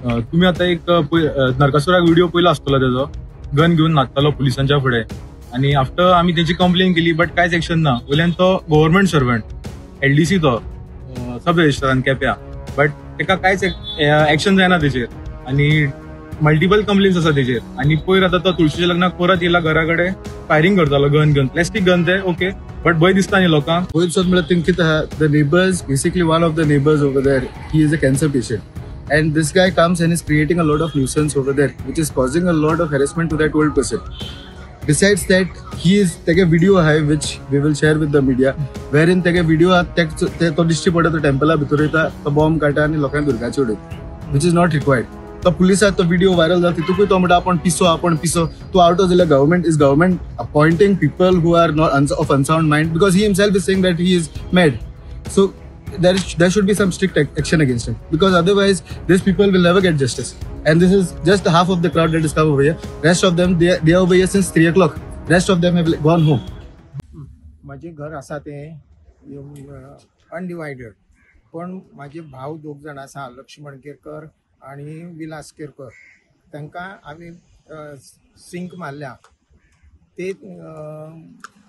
तुम्ही आता एक नरकासुराक व्हिडिओ पहिला आसतलो त्याचो गन घेऊन नाचतालो पुलिसांच्या फुडें आणि आफ्टर आम्ही त्याची कंप्लेन केली बट कांयच एक्शन ना. वयल्यान तो गव्हर्नमेंट सर्वंट LDC तो सब रजिस्टरान केप्या बट ताका कांयच एक्शन जायना तेचेर आणि मल्टिपल कंप्लेन्स आसा तेचेर. आणि पयर आता तो तुळशीच्या लग्नाक परत येयला घरा कडेन फायरिंग करतालो गन घेवन. प्लॅस्टिक गन ते ओके बट भंय दिसता न्ही लोकांक. वयर सावन म्हळ्यार थिंग कितें आहा the neighbours basically one of the neighbours over there he is a cancer patient and this guy comes and is creating a lot of nuisance over there which is causing a lot of harassment to that old person. Besides that he is take a video hai which we will share with the media wherein take a video to दिश्टी पडटा तो Templar भितर येता तो bomb काडटा आनी लोकांक दुर्गाचे उडयता which is not required. तो पुलिसात तो व्हिडिओ व्हायरल जाला तितूंकूय तो म्हणटा आपण पिसो तू आउट ऑफ जाल्यार government appointing people who are not of unsound mind because he himself is saying that he is mad. So there should be some strict action against him because otherwise these people will never get justice. And this is just half of the crowd that is come over here. Rest of them they are over here since 3 o'clock. Rest of them have gone home. माझे घर आसा ते undivided पण माझे भाव दोग जाण आसा लक्ष्मण केरकर आणि विलास केरकर. तांकां हांवें सिंक मारल्या ते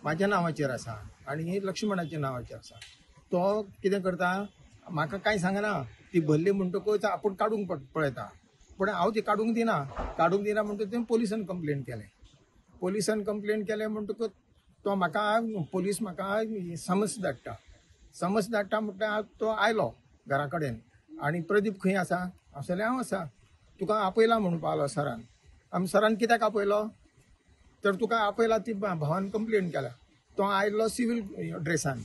माझ्या नांवाचेर आसा आणि लक्ष्मणाच्या नांवाचेर आसा. तो कितें करता म्हाका कांय सांगना ती भरली म्हणटकूच आपूण काडूंक पळयता पण हांव ती काडूंक दिना म्हणटकूच तें पुलिसान कंप्लेन केलें म्हणटकूच तो पुलीस म्हाका समन्स धाडटा म्हणटा तो आयलो घरा कडेन आनी प्रदीप खंय आसा हांव हांव आसा तुका आपयला म्हणून पावलो सरान. आमी सरान कित्याक आपयलो तर तुका आपयला ती भावान कंप्लेन केला. तो आयलो सिवील ड्रेसान.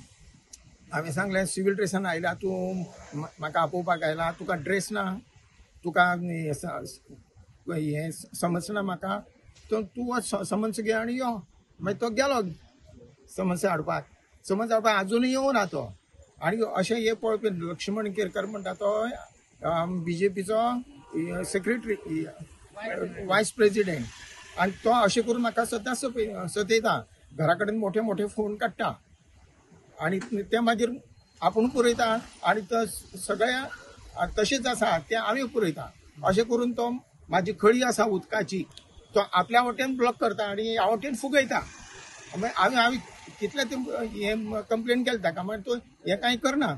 हांवें सांगलें सिवील ड्रेसान आयला तूं म्हाका आपोवपाक आयला तुका ड्रेस ना तुका हें समजना म्हाका तो तूं समन्स घे आनी यो. मागीर तो गेलो समन्स हाडपाक अजूनय येवना तो. आनी अशें हे पळोवपी लक्ष्मण केरकर म्हणटा तो BJPचो सेक्रेटरी वायस प्रेसिडेंट आनी तो अशें करून म्हाका सदां सतयता. घरा कडेन मोठे मोठे फोन काडटा आणि ते मागीर आपूण पुरयता आणि तो सगळ्या तशेंच आसा ते हांवें पुरयता. अशें करून तो म्हाजी खळी आसा उदकाची तो आपल्या वटेन ब्लॉक करता आनी ह्या वटेन फुगयता. हांवें कितले ते हें कंप्लेन केलें ताका मागीर तो हें कांय करना.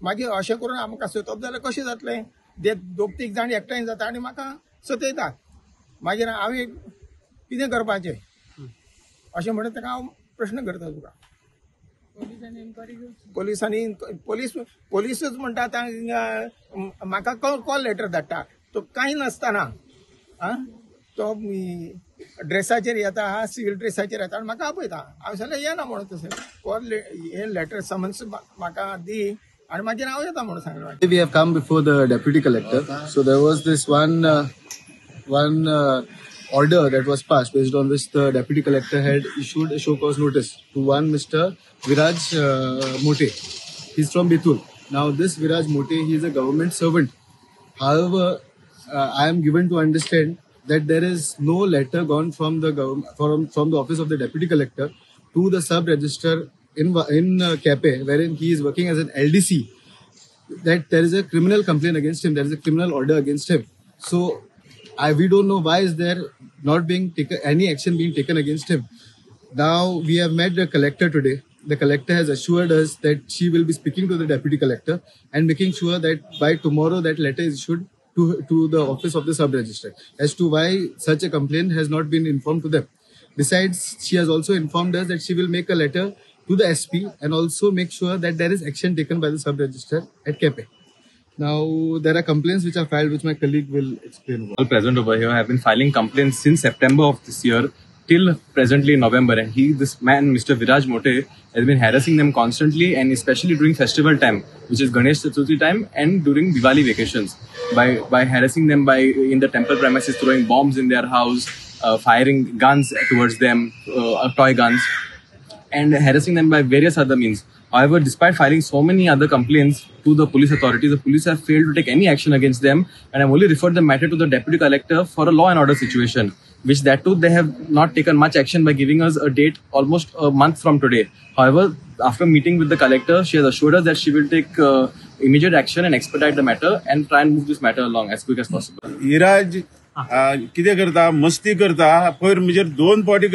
मागीर अशें करून आमकां सतप जाल्यार कशें जातलें. ते 2-3 जाण एकठांय जाता आनी म्हाका सतयता. मागीर हांवें कितें करपाचें अशें म्हणून ताका हांव प्रश्न करता तुका. पोलिसूच म्हणटा म्हाका कॉल लेटर धाडटा तो कांय नासतना तो ड्रेसाचेर येता सिवील ड्रेसाचेर येता आनी म्हाका आपयता. हांवें सांगलें येना म्हणून तशें कॉल हे लेटर समन्स म्हाका दी आनी मागीर हांव येता म्हणून सांगलें. We have come before the deputy collector. So there was this one order that was passed based on which the deputy collector had issued a show cause notice to one Mr. Viraj Mote. He's from Betul. Now this Viraj Mote, he is a government servant. However, I am given to understand that there is no letter gone from the from the office of the deputy collector to the sub register in Cape, wherein he is working as an LDC, that there is a criminal complaint against him, there is a criminal order against him. So we don't know why is there not being taken any action being taken against him. Now we have met the collector today. The collector has assured us that she will be speaking to the deputy collector and making sure that by tomorrow that letter is issued to the office of the sub register as to why such a complaint has not been informed to them. Besides, she has also informed us that she will make a letter to the SP and also make sure that there is action taken by the sub register at Kepe. Now, there are complaints which are filed, which my colleague will explain. All present over here have been filing complaints since September of this year till presently November, and this man, Mr. Viraj Mote, has been harassing them constantly, and especially during festival time, which is Ganesh Chaturthi time, and during Diwali vacations, by harassing them by in the temple premises, throwing bombs in their house, firing guns towards them, toy guns, and harassing them by various other means. However, despite filing so many other complaints to the police authorities, the police have failed to take any action against them, and have only referred the matter to the deputy collector for a law and order situation, which that too they have not taken much action by giving us a date almost a month from today. However, after meeting with the collector, she has assured us that she will take immediate action and expedite the matter and try and move this matter along as quick as possible. Viraj कितें करता मस्ती करता पयर म्हणजे 2 फावटी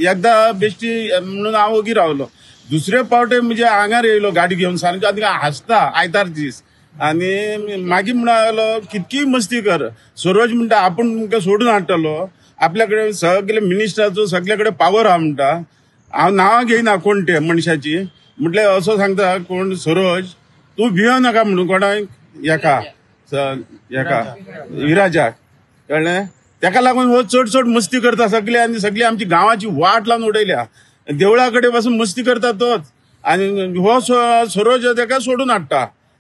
एकदा बेश्टी म्हणून हांव ओगी रावलो दुसरे फावटी म्हणजे आंगार येयलो गाडी घेवन सारको आनी हांसता आयतार दीस आनी मागीर म्हणलो कितकी मस्ती कर सरोज म्हणटा आपूण तुमकां सोडून हाडटलो आपल्या कडेन सगळे मिनिस्टराचो सगळे कडेन पावर आहा म्हणटा हांव नांवां घेयना कोण ते मनशाची म्हटल्यार असो सांगता कोण सरोज तूं भियो नाका म्हणून कोणाक हेका विराजाक कळ्ळें तेका लागून हो चड मस्ती करता सगळे आनी सगळी आमची गांवाची वाट लावन उडयल्या देवळा कडेन पासून मस्ती करता तोच आनी हो सरोज तेका सोडून हाडटा